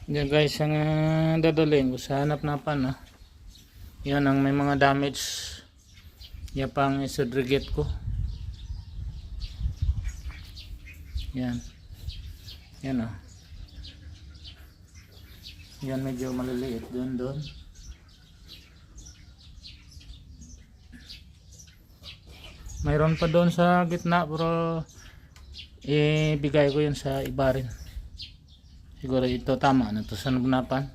Yan guys, ang dadalhin ko sa hanap-napan. Yan ang may mga damage. Yan pang isodrigate ko. Yan. Yan Yan medyo maliliit doon. Mayroon pa doon sa gitna pero ibigay ko yun sa iba rin. Siguro ito tama na to sa nagnapan.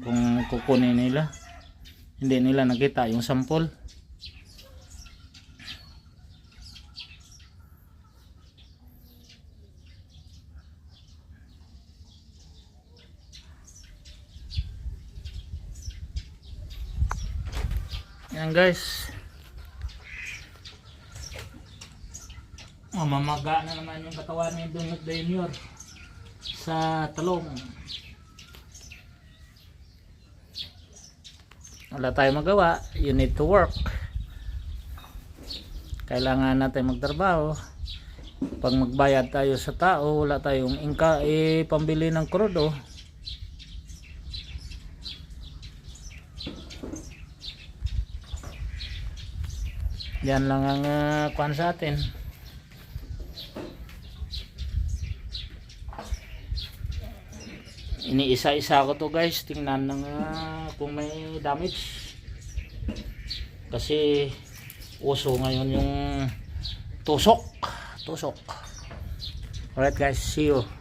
Kung kukunin nila, hindi nila nakita yung sample. Yan guys. Mamaga na naman yung katawan ni Donut Junior sa talong. Wala tayong magawa, you need to work. Kailangan natin magtrabaho. Pag magbayad tayo sa tao, wala tayong ingka pambili ng krudo. Yan lang ang kuwan sa atin. Iniisa-isa ko to guys, tingnan ng kung may damage. Kasi uso ngayon yung tusok. Alright guys, see you.